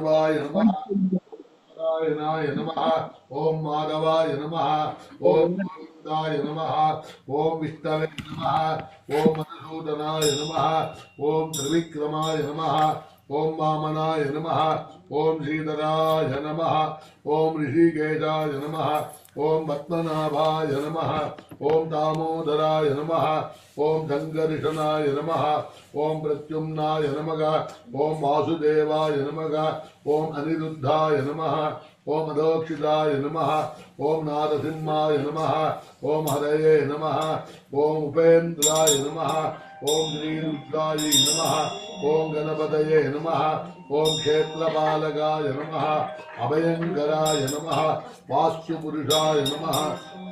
वाय नमः नारायणाय नमः ओम माधवाय नमः ओम गोविंदाय नमः ओम विष्णवे नमः ओम मधुसूदनाय नमः ओम त्रिविक्रमाय नमः ओम वामनाय नमः ओम श्रीधराय नमः ओम ऋषिकेशाय नमः ओम पद्मनाभाय नमः ओम दामोदराय नमः ओम संकर्षणाय नमः ओम प्रत्युम्नाय नमः ओम वासुदेवाय नमः ओम अनिरुद्धाय नमः ओम अधोक्षिताय नमः ओम नारसिंहाय नमः ओम हरये नमः ओम उपेन्द्राय नमः ओम श्रीरुद्राय नमः ओम गणपतये नमः ओम क्षेत्रपालकाय नमः अभयंकराय नमः वास्तुपुरुषाय नमः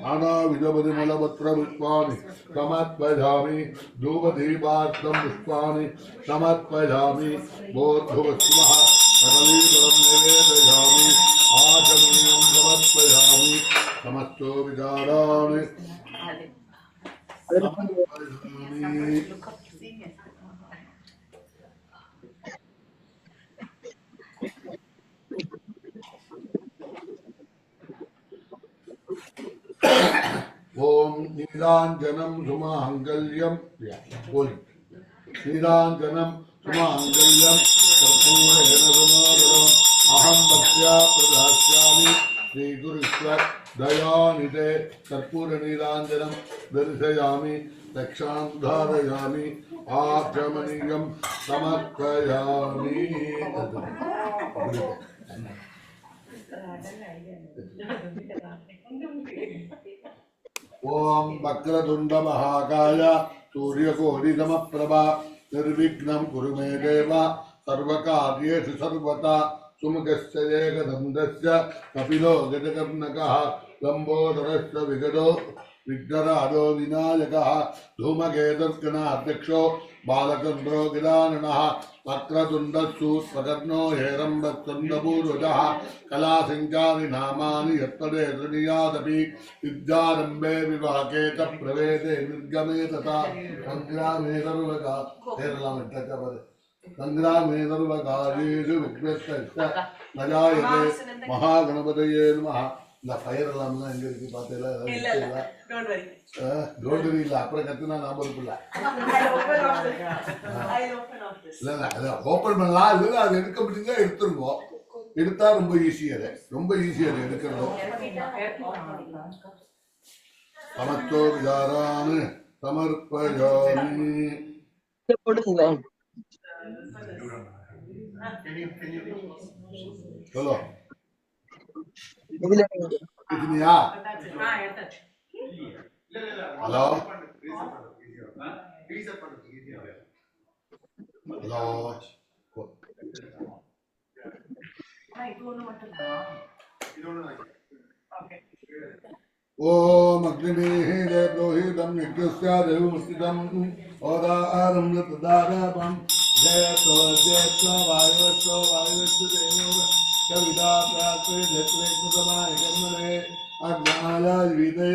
नानाविधपरिमलपत्रपुष्पाणि समर्पयामि धूपदीपार्थं पुष्पाणि समर्पयामि बोद्धवस्मः सकलीफलं निवेदयामि आचमनीयं समर्पयामि समस्तो विचाराणि समर्पयामि। ओम नीलांजनम सुमांगल्यम नीलांजनम सुमांगल्यम कर्पूरेण समागतम् अहं भक्त्या प्रदास्यामि श्रीगुरुश्वर दयानिधे कर्पूर नीलांजनम दर्शयामि रक्षां धारयामि आचमनीयं समर्पयामि। ओम वक्रतुंड महाकाय सूर्यकोटि समप्रभा निर्विघ्नं कुरु मे देव सर्वकार्येषु सर्वदा सुमुखस्य एकदन्तस्य कपिलो गजकर्णकः लम्बोदरस्य विगतो विघ्नराजो विनायकः धूमकेतुर्गणाध्यक्षो बालचन्द्रो गिराननः वक्रतुण्डसूत्रकर्णो हेरम्बस्तुण्डपूर्वजः कलासञ्चारि नामानि यत्पदे तृणीयादपि विद्यारम्भे विवाहे च प्रवेशे निर्गमे तथा सङ्ग्रामे संग्रामे सर्वकार्येषु विघ्नश्च न जायते महागणपतये नमः। இந்த ஃபயர் எல்லாம்லாம் எங்க இருக்கு பார்த்தேல டோன்ட் வரி இல்ல அப்புறம் கத்துனா ஞாபகம் இருக்குல்ல இல்ல அத ஓபன் பண்ணலாம் இல்ல அது எடுக்க முடிஞ்சா எடுத்துருங்க எடுத்தா ரொம்ப ஈஸியா எடுக்கிறது சமஸ்தோ விசாரான் சமர்ப்பயாமி चलो कितनिया हेलो हेलो ओम अग्निः देवलोहितं यज्ञस्य देवमुस्तितं ओदारं तदारपं जयतो जयतो वायुवतो वायुवतो देवो कविता प्राप्ते जत्रे कुतमाय कर्मणे अज्ञानाय विदे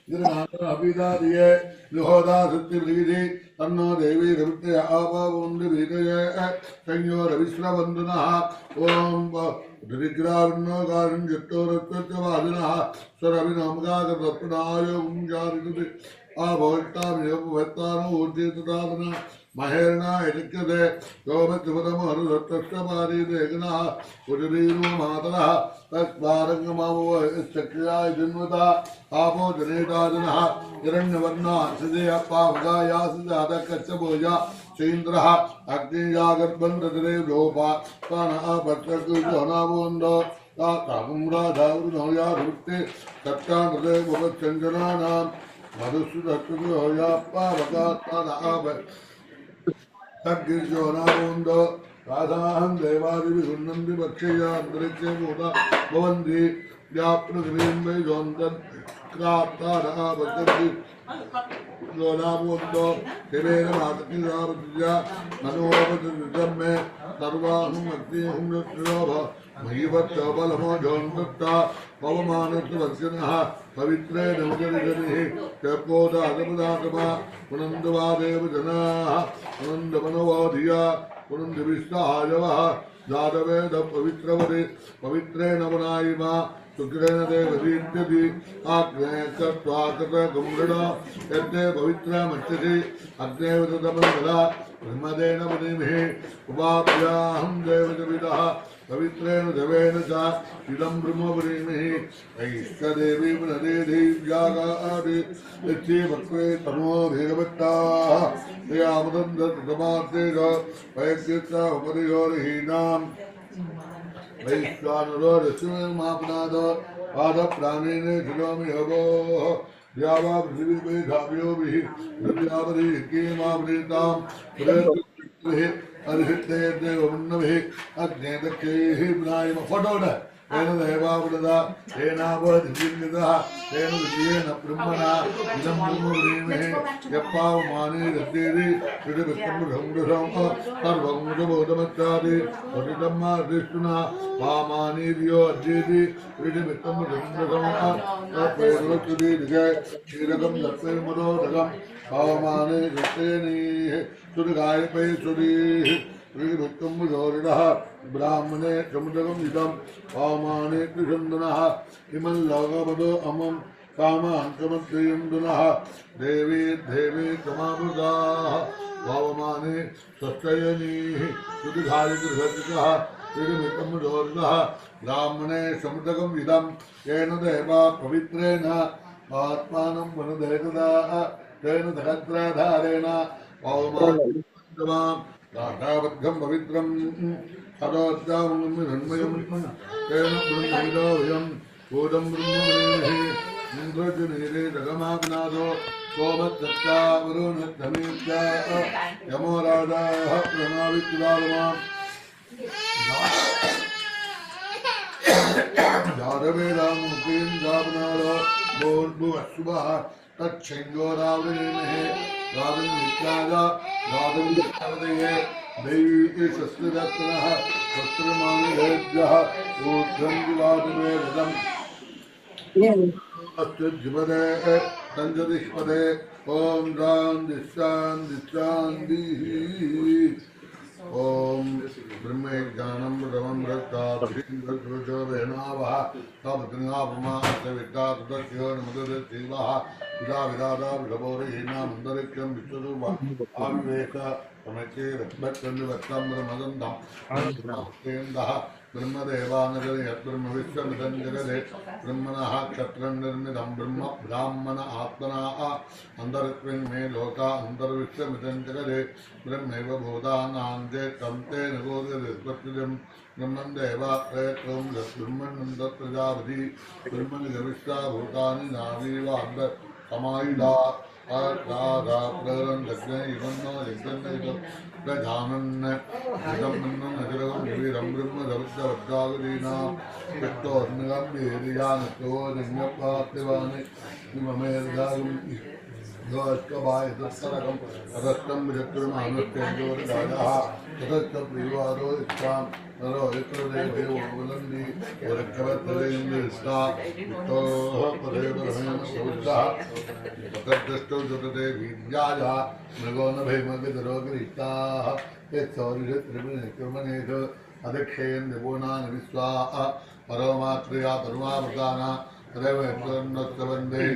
गिरनाथ अभिदारिये लोहदा सत्य विधि तन्नो देवी रविते आपावुंड विदये संयो रविश्रवन्दनः ओम ऋग्रावन्नो गारं जट्टोरत्तवादिनः स्वरविनोमगागतत्पनाय उंजारितुति आभोष्टामियोपवत्तानो ऊर्जितदादना महेरणा यजक्यते गोमत्युपदमहरुदत्तश्चपारी देगनः उजरीनो मातरः तस्वारङ्गमावो चक्रियाय जन्मता आपो जनेताजनः हिरण्यवर्णा सिदय पावगायासिजातकच्छभोजा चेन्द्रः अग्निजागर्भन्तरे लोपा तानः पत्रकुजोनावोन्दो ताताकुम्राधावृनोया रुक्ते सत्तानृते भवच्चञ्जनानां मधुसुदत्तुजोया पावगात्तानः तद्गिर्जोनावोन्दो राधाहं देवादिभिगुण्णन्ति भक्षया अन्तरिक्षे भूता भवन्ति व्याप्नुग्रीं वै जोन्तन् क्राप्तानः भजन्ति जोनावोन्दो शिवेन मातृजापतिजा मनोपतिजं मे सर्वाहं अग्निहं नृत्योभ मयिवत्तबलमो जोन्तत्ता पवमानत्ववर्जिनः पवित्रे नवजनिः चपोदागमदागमा पुनन्दवादेव जनाः पुनन्दमनवोधिया पुनन्दविष्टायवः जातवेद पवित्रवदे पवित्रेण वनायिमा सुग्रेण देवदीप्यति आग्ने चत्वाकत गुम्गड़ा यद्दे पवित्र मच्यते अग्नेवतमंगला ब्रह्मदेन मुनिमिहि उपाभ्याहं देवजविदः पवित्रेण देवेन च इदं ब्रह्मपुरीमिहि ऐष्टदेवी पुनरे देव्यागादि यच्चे भक्ते तनो भगवत्ताः यामदन्दतमातेज वैद्यता उपरियोरहीनां वैश्वानरो रश्मिर्मापनादो पादप्राणेन शिरोमि हवोः द्यावा पृथिवी धाव्योभिः द्रव्यावरी यज्ञेमावृतां पुरेभिः अर्हिते देवमुन्नभिः अग्ने दक्षैः विनायम फोटोड तेन देवावृदा तेनावधिजिन्निदः तेन विजयेन ब्रह्मणा इदं ब्रह्मपुरीमिहि यप्पावमाने रद्देरि त्रिविक्रमसंवृतं सर्वमुदबोधमच्चादि पतितं मार्दिष्टुना वामानीर्यो अद्येति त्रिविक्रमसंवृतं तत्प्रेरवत्सुदि दिगे क्षीरकं दत्तैर्मदोदकं वामाने दत्तेनीः सुरगायपै सुरीः श्रीभक्तम्बुधोरिणः ब्राह्मणे समुदकम् इदं वामाने त्रिशन्दनः इमं लोकपदो अमं कामान्तमद्रयन्दुनः देवी देवी समावृताः वावमाने स्वस्तयनीः सुधिघायकृषः श्रीभक्तम्बुधोरिणः ब्राह्मणे समुदकम् इदं येन देवा पवित्रेण आत्मानं वनदेतदाः तेन सहस्राधारेण वावमानं राधाबद्धं पवित्रं सदोद्यामन्मयं तेन ब्रह्मविदोऽयं भूतं ब्रह्मविदेहि इन्द्रजनीरे जगमाग्नादो सोमत्सत्या वरुणद्धमेत्या यमो राजाः प्रणावित्युदारमाम् जातवेदामुखीं जापनादो भूर्भुवस्सुभः तच्छृङ्गोरावृणीमहे राजन्वित्याजा राजन्वित्यावदये दैवी शस्त्रदत्तनः शस्त्रमानिभेभ्यः ऊर्ध्वं विवादवेदम् अत्युज्जिपदे तञ्जदिष्पदे ॐ शान्तिः ओम ब्रह्मे ज्ञानं प्रथमं रक्ताभिषेकवेनावः तपत्नापमासविता तदस्यो नमददेवाः विदा विदादा विलभोरहीना मन्दरिक्यं विश्वरूपा आविवेक समचे रक्तचन्द्रवत्तं ब्रह्मदन्दं ब्रह्मदेवानगरे यद्ब्रह्मविश्वमिदं जगदे ब्रह्मणः क्षत्रं निर्मितं ब्रह्म ब्राह्मण आत्मनः अन्तरिक्ष्मिन् मे लोका अन्तर्विश्वमिदं जगदे ब्रह्मैव भूतानां तं तेन गोर्गतिं ब्रह्मन् देवा प्रयत्नं ब्रह्मन्नन्दप्रजापति ब्रह्मणि गविष्टा भूतानि नारीवान्द समायुधा प्ररं लग्ने इवन्नो यज्ञन्नो प्रजानन् इदं मन्नं नगरं वीरं ब्रह्म दवद्दागरीणां पित्तोर्निगं वीर्यानतो लिङ्गपार्थिवानि ममेर्दागं योऽष्टभाय दत्तरकं रक्तं विचक्रमानुष्ठेन्दोरगायः ततश्च प्रियवादो इच्छां नरो यत्रदेवो वदन्ति वरक्षवत्तरेन्द्रिष्टा वित्तोः पदेवरहेण सौद्धः ततद्दष्टौ जतते वीर्याय मृगो न भैमगधरोगरिष्टाः यत्सौरिषत्रिपुनिक्रमणेषु अदक्षेन् निपुणान् विश्वाः परमात्रिया परमावृताना तदेव यत्त्वन्नस्तवन्दे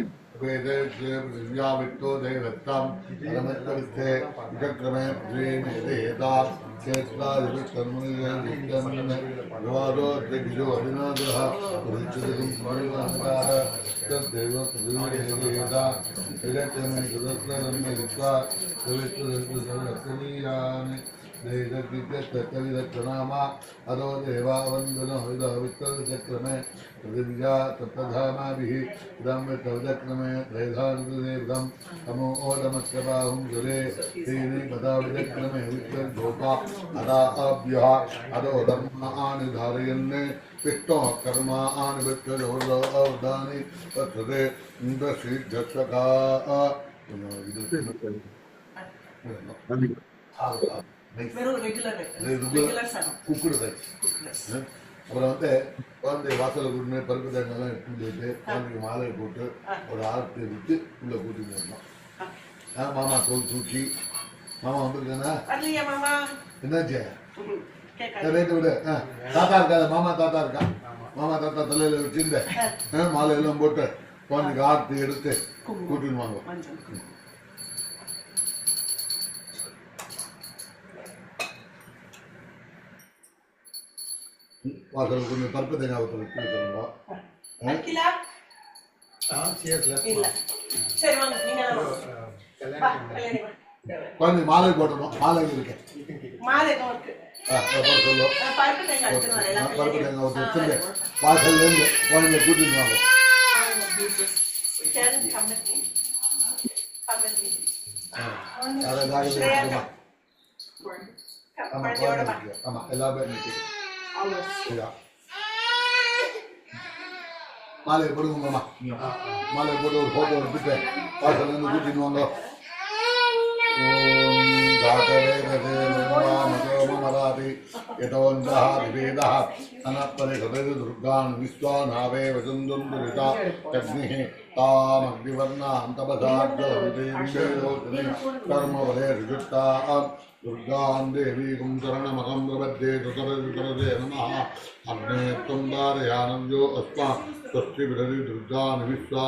वेदे दिव्यावित्तो देवत्तं परमत्ववित्ते विचक्रमे द्वेमेदेता चेष्टादिवित्तन्मुनिजनवित्तन्नवादो त्रिभिजो अभिनादः पुरुषदिकं स्मरणकार तद्देवं पृथिवीदेता विरचने सुरस्त्ररम्य वित्वा पवित्रदर्शनरत्नीयानि देशकृत्यस्तविदक्षनामा अदो देवावन्दनो विदवित्तविचक्रमे पृथिव्या तत्तधामाभिः इदं वित्तविचक्रमे त्रैधानुदेवं तमो ओदमस्यबाहुं सुरे तेने पदा विचक्रमे वित्तर्भोपा अदाभ्यः अदो धर्मानि धारयन् पिष्टो कर्माणि वित्तजोर्दानि तत्सदे इन्द्रश्रीध्यक्षका வெறும் ரெகுலர் குக்குடு ரைஸ் அப்புறம் குழந்தை வாசலை கூட்டு பருப்பு தேங்காய்லாம் எடுத்துட்டு போயிட்டு குழந்தைக்கு மாலையை போட்டு ஒரு ஆரத்தி விட்டு உள்ள கூட்டிட்டு வரணும். மாமா தோல் தூக்கி மாமா வந்துருக்கானா என்னாச்சு ரைட்டு விடு. தாத்தா இருக்காது, மாமா தாத்தா இருக்கா? மாமா தாத்தா தலையில வச்சிருந்து மாலை எல்லாம் போட்டு குழந்தைக்கு ஆர்த்தி எடுத்து கூட்டின்னு வாங்க. வாசல் கொஞ்சம் பருப்பு தேங்காய் ஊற்ற வச்சு வச்சுருந்தோம். குழந்தை மாலை போடணும். மாலை இருக்கு, சொல்லுவோம். பருப்பு தேங்காய் ஊற்றி வச்சுருந்து வாசல்லேருந்து குழந்தைய கூட்டின்னு வாங்க. ஆமா எல்லாமே மாலை போடுங்க மாமா. மாலை போட்டு ஒரு போட்டோ எடுத்துட்டு வாசல்லேருந்து கூட்டின்னு வாங்க. दुर्गान् विश्वानावे वसुन्दुरिता अग्निः तामग्निवर्णान्तपसाद्योतिने कर्मवले ऋजुष्टा दुर्गां देवीं शरणमहं प्रपद्ये सुतरते नमः. अग्ने त्वं धारयानव्यो अस्मान् स्वस्ति विरति दुर्गान् विश्वा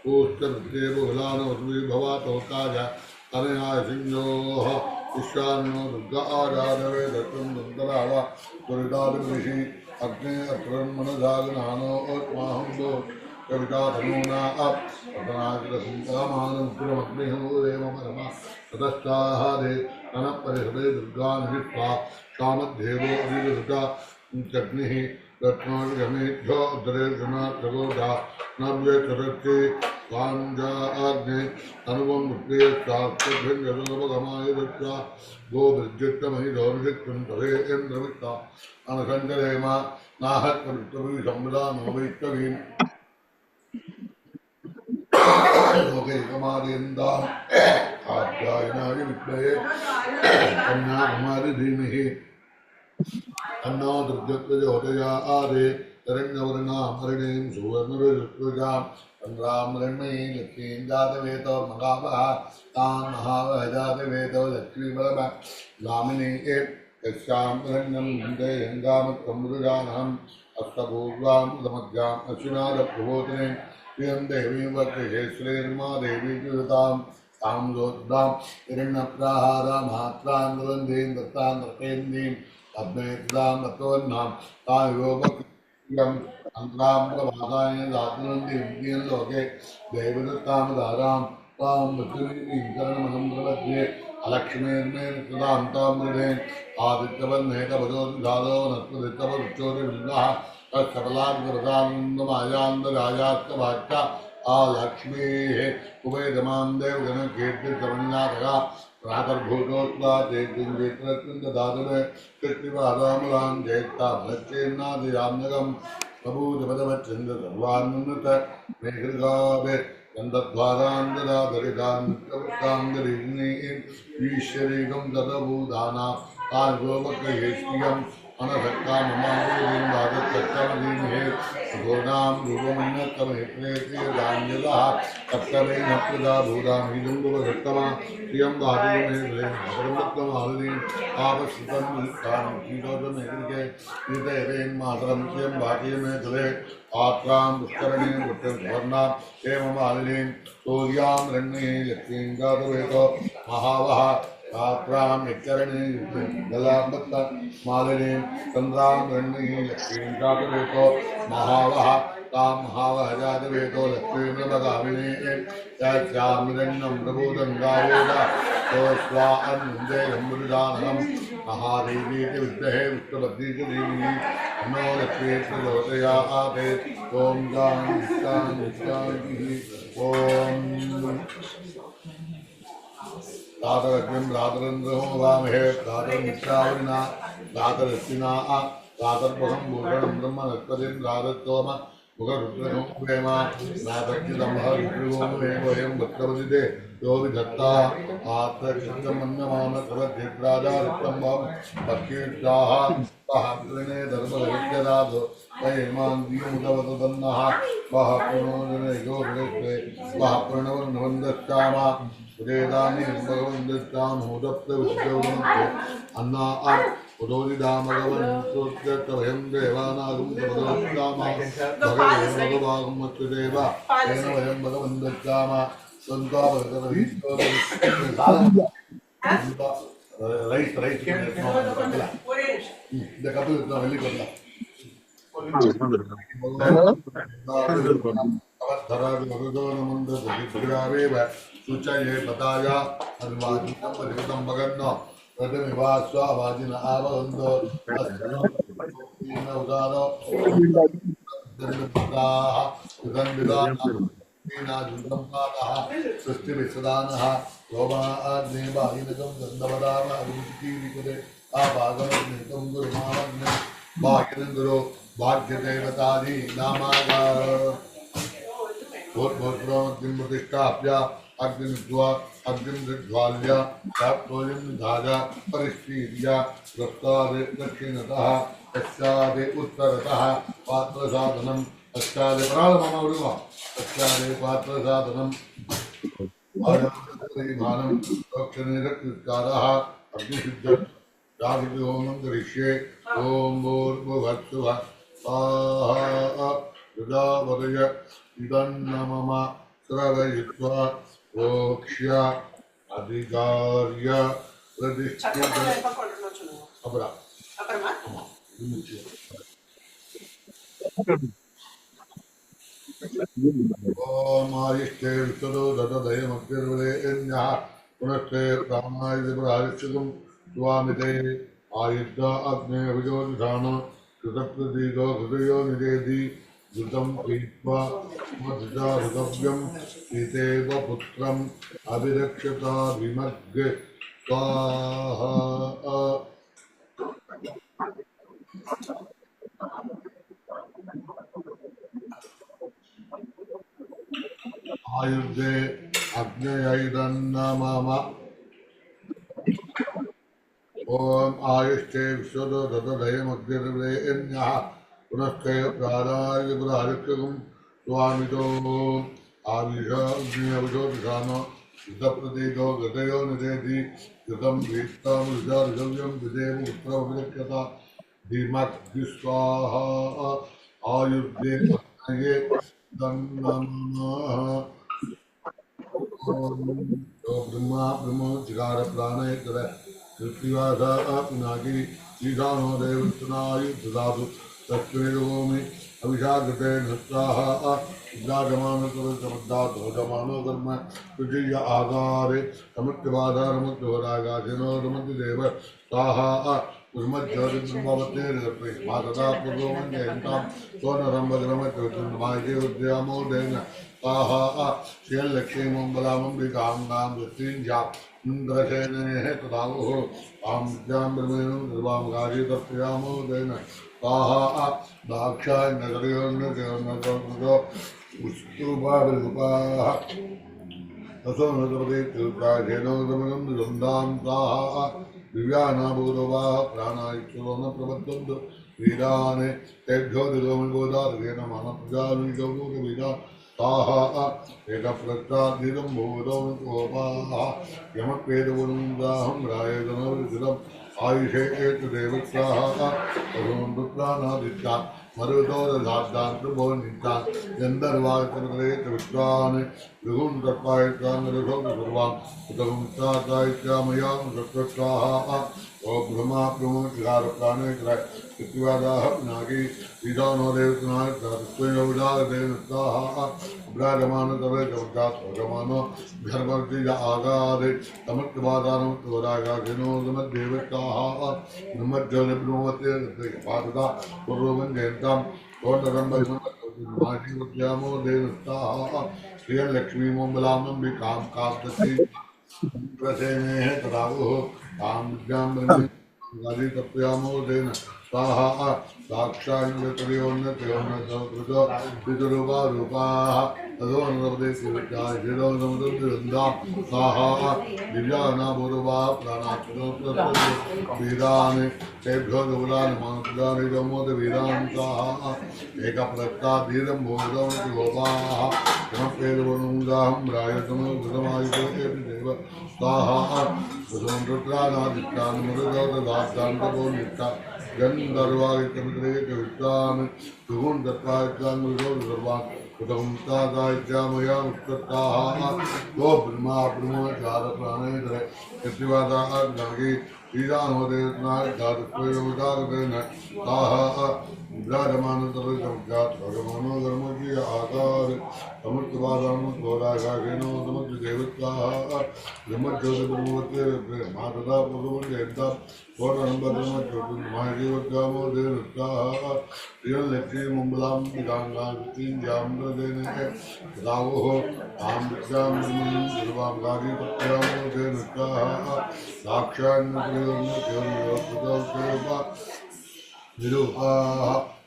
पूष्टवृत्ते बहुलान वसुभि भवातोकाय अनया सिंहोः ईशान्यो दुर्गा आराधवे दत्तं दन्तराव दुरितादिषि अग्ने अक्रमणजागनानो ओत्माहं दो कविता धनूना अपनाग्रसंकामानग्रमग्निहोदेवमरमा ततश्चाहादे अनपरिहृदे दुर्गान् विश्वा कामध्येवो अभिवृता चग्निः रत्नोर्गमेभ्यो उदरेर्गणात्रगोधा नव्ये चरत्ते काञ्जाग्ने अनुपम वृत्ते शास्त्रभ्यङ्गलोपगमाय दत्ता गोभिर्जित्तमहि दौर्जित्तं तवे इन्द्रवित्ता अनसञ्जलेमा नाहत्ववित्तवी संविदानो वैष्णवीं लोकैकमार्यन्दाम् आध्यायनाय विद्महे कन्याकुमारी धीमहि अन्नो दुर्जत्वजोदया आदे तरण्यवर्णामरणीं सुवर्णरजत्वजां चन्द्रामरण्मयीं लक्ष्मीं जातवेतो मगावः तां महावः जातवेतो लक्ष्मीबलम गामिनी यस्यां रण्यं गङ्गामत्वमृजानहम् अष्टपूर्वां समग्राम् अश्विनादप्रबोधिनीं प्रियं देवीं वर्तते श्रीर्मा देवी कृतां तां जोद्धां हिरण्यप्राहारां मात्रां दुरन्दीं दत्तां रतेन्दीं अग्नेदां दत्तवर्णां तायोगं अन्तरां प्रभाताय दातुनन्दीं इन्द्रियं लोके देवदत्तां धारां तां मृत्युनीं करणमहं प्रपद्ये अलक्ष्मीर्मेण कृतां तां मृणे आदित्यवन्नेतपदोद्धारो नत्वदित्यपरुच्चोरिवृन्दः तत्सफलाग्रतानन्दमायान्दरायात्तवाच्य आलक्ष्मीः उभयदमां देवगणकीर्तितमन्नाथः प्रातर्भूतोत्वा चैत्यञ्चैत्रत्वन्दधातुने कृत्तिपादामलां चैत्ताभ्लच्चेन्नादियाम्नगं प्रभूतपदवच्चन्द्र सर्वान्नत मेघृगाभे गन्धद्वारान्दराधरितान्नित्यवृत्ताङ्गरीग्नीं ईश्वरीकं तदभूदाना आर्गोपकयेष्टियम् अनसक्काममावेदीं वादत्तमदीमहे भूनां रूपमन्यत्तमहेत्रेतीयदान्यतः तत्तमेन प्रदा भूतां हिदुम्बुवदत्तमा प्रियं वादीमेघ्रें परमत्तमालिनीं आपश्रितं वित्तां कीटोदमेघ्रिके कीतयतेन्मातरं प्रियं वादीमेघ्रे आत्रां पुष्करणीं पुष्करवर्णां हेममालिनीं सूर्यां रण्ये लक्ष्मीं जातवेतो महावः आत्रां यच्चरणे जलाम्बत्त मालिनीं चन्द्रां रण्ये लक्ष्मीं जातवेतो महावः तां महावः जातवेतो लक्ष्मीं प्रभगामिनीं यस्यामिरण्यं प्रभूतं गावोद सोऽस्वा अन्नदेयं महादेवीति विद्महे विष्णुपत्नीति धीमहि तन्नो लक्ष्मी प्रचोदयात्। ॐ शान्तिः ॐ दातरग्निं रातरन्द्रहो वामहे दातरमित्रावरिणा दातरस्तिना दातर्पहं भूषणं ब्रह्मनस्पतिं रातत्वम मुखरुद्रहो प्रेम नातर्जितमः रुद्रगों मे वयं भक्तवदिते यो विधत्ता आत्मचित्तमन्यमानसवद्धिराजारित्तं वां भक्तिर्जाः वहाग्रणे धर्मविद्यदाधो वयमान्द्रियमुदवदन्नः वः प्रणोदनयो हृदये वः प्रणवन्वन्दश्चामा उदेदानि भगवन्दश्चां हूदप्तविद्योगन्ते अन्ना उदोदिदामगवन् सूत्यर्थभयं देवानागं प्रबोधिदाम भगवागं मत्स्यदेव तेन वयं भगवन् गच्छाम सन्ता ரைஸ் ரைஸ் இந்த கப்பல் இருக்கா வெள்ளி கப்பல் அவத்தராதி மருதோனமுந்த திகிராவேவ சுச்சயே பதாயா அன்வாதினம் பரிதம் பகன்னோ பிரதமிவா ஸ்வாவாதின ஆவந்தோ உதாரோ தர்மபதாஹ உதன்விதான सृष्टि विसदानः लोमाग्नेवाहिनकं गन्धवदाम अभिमुखीविकुरे आभागमग्नेकं गुरुमामग्ने भाग्यं गुरो भाग्यदेवतादि नामागा भूर्भुवस्वमग्निं प्रतिष्ठाप्य अग्निद्वा अग्निज्वाल्य प्राप्तोऽयं निधाय परिष्कीर्य प्रस्तादे दक्षिणतः पश्चादे उत्तरतः पात्रसाधनं पश्चादे प्राणमनोरुवा पश्चादे पात्रसाधनं आयतनपरिमाणं दक्षिणेरकृत्कारः अग्निसिद्धं राधिहोमं करिष्ये ॐ भूर्भुवस्सुवः स्वाहा प्रजापतय इदं मम श्रवयित्वा प्रोक्ष्य अधिकार्य प्रतिष्ठित अपरा ओम आयुष्टे विष्णु दददय मग्निर्वरेण्यः पुनस्ते प्राणाय प्रायश्चितं स्वामिते आयुष्य अग्ने विजोतिधान कृतप्रदीगो हृदयो निदेधि घृतं पीत्वा मधुजा हृतव्यं सीतेव पुत्रम् अभिरक्षता विमग्गे स्वाहा आयुर्दे अग्नयैदन्नमम ओम आयुष्टे विश्वदो दददयमग्निर्वरेण्यः पुनस्ते प्राणाय प्रायश्चितं स्वामितो आविष अग्नियविजोतिषाम युद्धप्रतीको गतयो निदेति युद्धं वीत्तां ऋजार्गव्यं विदेव पुत्रमभिरक्षता धीमग्निस्वाहा आयुर्दे अग्नये दन्नमः ब्रह्मा ब्रह्म जिगार प्राणेतर पृथ्वीवासा पिनाकी ईशानो देवतनायु ददातु तत्त्वेदोमि अभिषाकृते नस्ताः उद्दागमानो कर्म तुझीय आधारे समुद्रवाधारमुद्रवरागाधिनो रमतिदेव ताः ब्रह्मज्योतिर्ब्रह्मवत्ते मातदा पूर्वमन्यन्तां सोनरम्भद्रमत्युद्यामोदेन ताः श्रियल्लक्ष्मीमङ्गलामम्बिकां नां दृष्टिञ्जा इन्द्रसेनेः तदाहुः तां विद्यां ब्रह्मेण निर्वां गाजी तत्यामोदेन ताः दाक्षाय नगरयोर्नगरो उस्तुपाः तसो नृपते तीर्थाधेनोदमनं वृन्दां ताः दिव्यानाभूतवा प्राणायुक्तो न प्रबद्धन्तु वीराने तेभ्यो दिगोदार्घेन मानप्रजानुगौरवीरा ताः एकप्रत्यादिदं भूतं कोपाः यमपेदवरुन्दाहं रायदनवृजितम् आयुषे एतदेवत्साः पुत्रानादित्या मरुतोरसाद्दान्तुभोनित्यान् गन्धर्वाचरते विद्वान् ऋगुं तत्पायित्वान् ऋषोऽसुर्वान् उतगुंसातायित्या मया सत्त्वाः ओ ब्रह्मा ब्रह्मोचिकारप्राणेश्वर पृथ्वीवादाः नागी ईशानो देवतनाय तस्त्वयोजादेन स्वाः विराजमानतवे जगदात्मजमानो घर्मर्तिज आगादे समर्थवादानमुत्तवरागाधिनो समद्देवताः ब्रह्मज्योतिर्ब्रह्मवते पाददा पूर्वं जयन्तां कोटरम्भमाजीवत्यामो देवताः श्रियलक्ष्मीमङ्गलामम्बिकां काप्तति प्रसेनेः तदावुः तां विद्यां ब्रह्मे गादी तप्यामो देन स्वाहा साक्षान्यतयोन्नतयोन्नतकृतो पितृरूपा रूपाः तदो नवदे शिवत्याः शिरो नमदुर्गन्धा स्वाहा दिव्यानापूर्वा प्राणात्मनो वीरान् तेभ्यो दुर्गान् मानपुराणि जमोद वीरान् स्वाहा एकप्रत्ताधीरं भोगं गोपाः समपेदवनुदाहं रायतमो कृतमायुधेव स्वाहा सुदं रुद्रानादित्यान् मरुदोददात्तान्तपो नित्ता गन्धर्वादित्यमित्रेकवित्तान् सुगुणदत्तादित्यान् मरुदोदर्वान् कुटुंबतादायित्यामया उत्तत्ताः गो ब्रह्मा ब्रह्मचारप्राणेतर यत्रिवादाः ज्ञागी श्रीरामदेवनाथात्मयोदागतेन ताः विराजमानतरसंख्यात् भगवानो धर्मकीय आकार समर्थवादानुद्वोदागाकेनो समर्थदेवताः ब्रह्मज्योतिर्ब्रह्मवते मातदा पुरुषेन्ता कोटनम्बरमज्योतिर्माजीवत्यामो देवताः प्रियलक्ष्मी मंगलां विदाङ्गाकृतिं जाम्रदेन रावोः तां विद्यां सर्वां गादिपत्यामो देवताः साक्षान्नप्रियोन्नत्योन्नयोस्तुतौ निरूपाः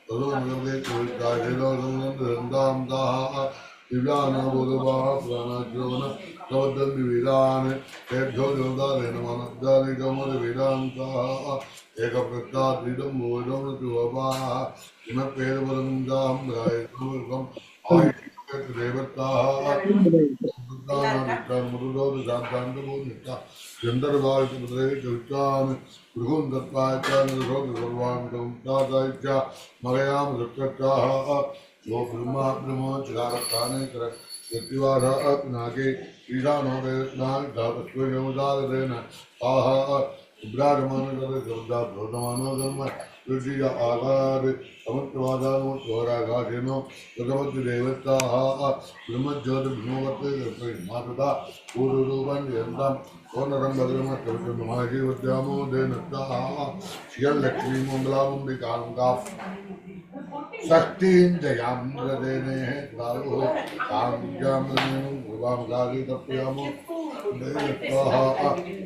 तदोन्नते चोरिताहिरोन्नन्दं दाः दिव्यानबोधवाः प्राणाद्योन तवद्दन्विवीरान् तेभ्यो देवतारेण मानब्दानिगमोदवीरान्ताः एकप्रत्ताद्विदं भोजं नृत्योपाः किमपेदपदं दाहं रायसमर्पम् आयुष्यदेवताः गंधर्वान् मगयां दत्ताः गो ब्रह्मा ब्रह्मचारप्राणेतर यत्रिवादात्नागे ईशानोदेवनादातस्वयोदारेण ताः विभ्राजमानकरशब्दात् धर्म ऋषिय आधार समत्वादानुत्वरागाशेनो भगवद्देवताः ब्रह्मज्योतिर्ब्रह्मवते मातदा पूर्वरूपं यन्तां कोनरं भद्रमत्तमहाजीवत्यामो देनताः श्रियलक्ष्मी मङ्गलाम्बिकां शक्तिं जयाम्रदेने द्वारो काम्याम्रदेनं गुरुवां गाली तप्यामो देवताः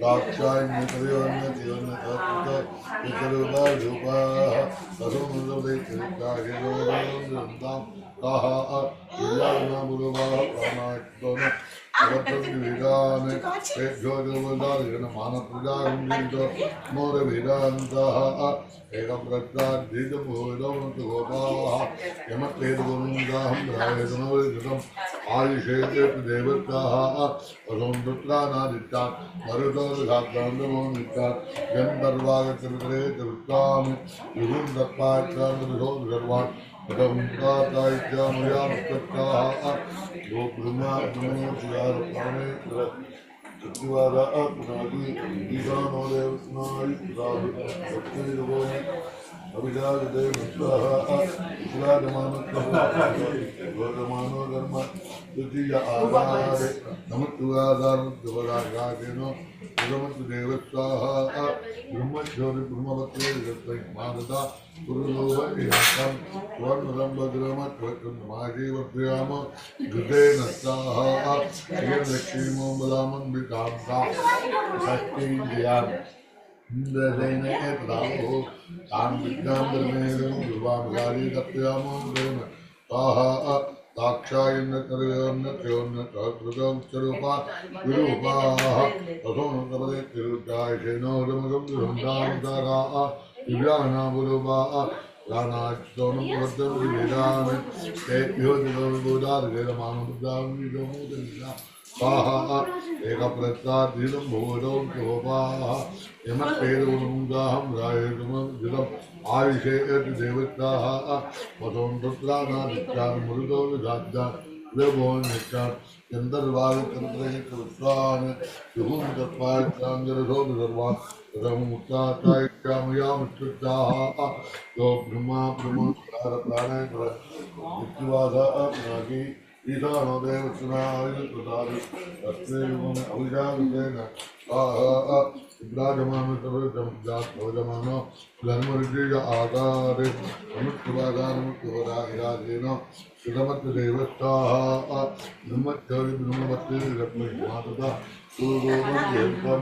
दाक्षायण्यतयोन्नतयोन्नतकृतो पितरूपा रूपाः तदोन्नतदैत्यकार्यलोकं ताः विद्यानामुरुवाः प्राणाक्तोन अवतन्विदान् तेभ्यो देवतारेण मानपूजारम्भितो मोरवीरान्ताः एकप्रत्ताद्धितभोजं गोपाः यमत्वेदगुरुन्दाहं रायसमवेदितम् आयुषेते देवताः वसोन्दत्रानादित्यात् मरुतोदघातान्दमोनित्यात् गन्धर्वागतवितरेतवित्तान् विभुन्दत्पाच्चान्दविधोर्गर्वान् पदमुक्तातायित्यामयामुक्ताः गो ब्रह्मा ब्रह्मोचियारप्राणेतर चतुर्वादात्मनादि ईशानो देवस्नायि भक्तिर्गो अभिजातदेवताः विराजमानो धर्म तृतीय आधारे नमत्वादानुद्वरागाकेनो भगवद्देवताः ब्रह्मज्योतिर्ब्रह्मवते मानदा पुरुलोभयन्तं स्वर्णरम्भग्रमत्वमाजीवर्तयाम घृतेन साः श्रीलक्ष्मीमोबलामन्वितां सा षष्ठीन्द्रियाम् इन्द्रसेने प्राहो तां विद्यां ब्रह्मेदं ध्रुवां गाली तप्यामो देन ताः साक्षायन्नतयोन्नतयोन्नतकृतं स्वरूपा विरूपाः तथोन्नतपदे तिरुद्धायशेनो रमगं वृन्दावताराः दिव्यानापुरूपाः प्राणाच्योनं वर्धं विवेदान् तेभ्यो दिवोदारेणमानबुद्धां स्वाहा एकप्रत्ताद्धितं भोजं गोपाः यमत्वेदगुरुदाहं रायतमदिदम् आयुषेति देवताः वसोन्दत्रानादित्यान् मरुतो विधाद्यान् व्यभोन्नित्यान् गन्धर्वादितन्त्रयितविद्वान् विभुन्तत्पायत्राञ्जलसो विदर्वान् तदमुक्तातायित्यामयामुच्युताः यो ब्रह्मा ब्रह्मचारप्राणेतर मृत्युवादानागी ईशानो देवस्नायुतदारि तस्मैवम् अभिजातेन स्वाहा विभ्राजमानतरसंख्यात् धर्मऋषिय आधारे समुत्सवादानमुत्सवराहिराजेन श्रीमद्देवताः ब्रह्मज्योतिर्ब्रह्मवते मातदा पूर्वोपं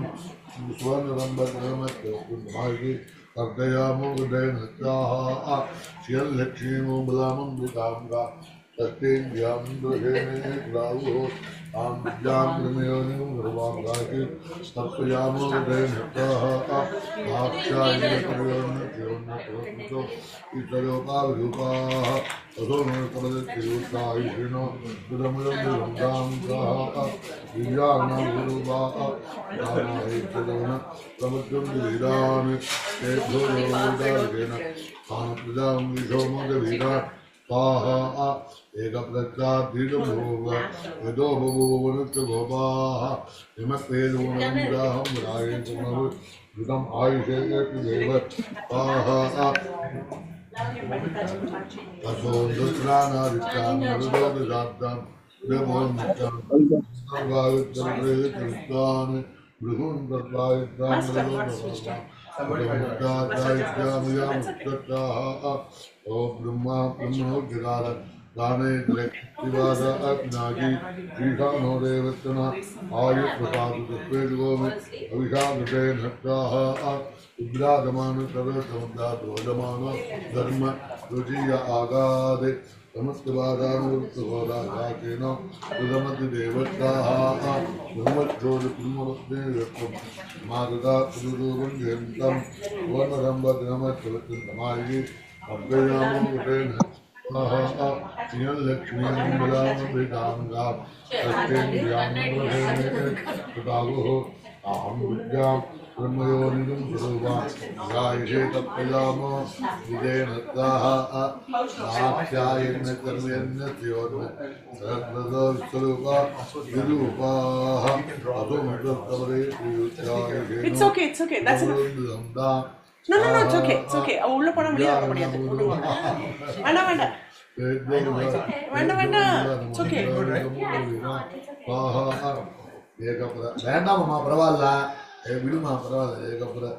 स्वर्णरम्भग्रमत्योन्मार्गे कर्तयामो हृदयेन स्वाहा श्रियलक्ष्मीं बलामं तस्तेन्द्रियां दृढेन ग्रावो आं विद्यां ब्रह्मयोनिं गर्भाङ्गासि तर्पयामो हृदयेन स्वाहा साक्षायिनोन्नतो ईश्वरोपाविरूपाः असोमकमलत्रियुक्तायुषिणो बुधमयोनिरङ्गां स्वाहा दिव्यानां नामायितदोन समुद्रं वीरान् तेभ्यो योगदायेन कामप्रदां विशोमोदवीरान् स्वाहा एकप्रत्यादीर्घभोग यदो बभूवनृत्यगोपाः हिमत्वेदूनमुदाहं रायेतुमृतम् आयुषे देव स्वाहा तसोन्दत्रानादित्यां मरुदोदजातां देवोन्नित्यां सर्वायुत्तरप्रेतृत्वान् भृगुन् तत्त्वायुत्तां मरुदोदजातां ओ ब्रह्मा ब्रह्मोद्गार दाने शिवाद अग्नागी ईशानो देवतना आयु प्रसाद तत्वेदगोमि अभिषादते नक्ताः उद्राजमान सर्वसमुद्राद्रोजमानो धर्म रुचिय आगादे समस्तवादानुवृत्तगोदाघातेन सुगमति देवताः ब्रह्मज्योति ब्रह्मवत्ते मातदा पुरुरूपं जयन्तं वर्णरम्भदिनमच्चवत्यन्तमायि अभ्ययामो वटेन स्वाहा श्रियलक्ष्मीं बलामभिधाङ्गा तस्तेन्द्रियां प्रभेन सुतागुः अहं विद्यां ब्रह्मयोनिं स्वरूपां गायिषे तत्पयामो विदेन स्वाहा साक्षायेन कर्मेण स्योर्म सर्वदोषरूपा विरूपाः असुमृतस्तवरे श्रीयुक्तायिषे It's okay. That's enough. No, it's okay. உள்ள போட முடியாது விட்டுருவாங்க. வேண்டாம். It's okay. வேண்டாமம்மா பரவாயில்ல விடுமா பரவாயில்ல ஏகப்புறம்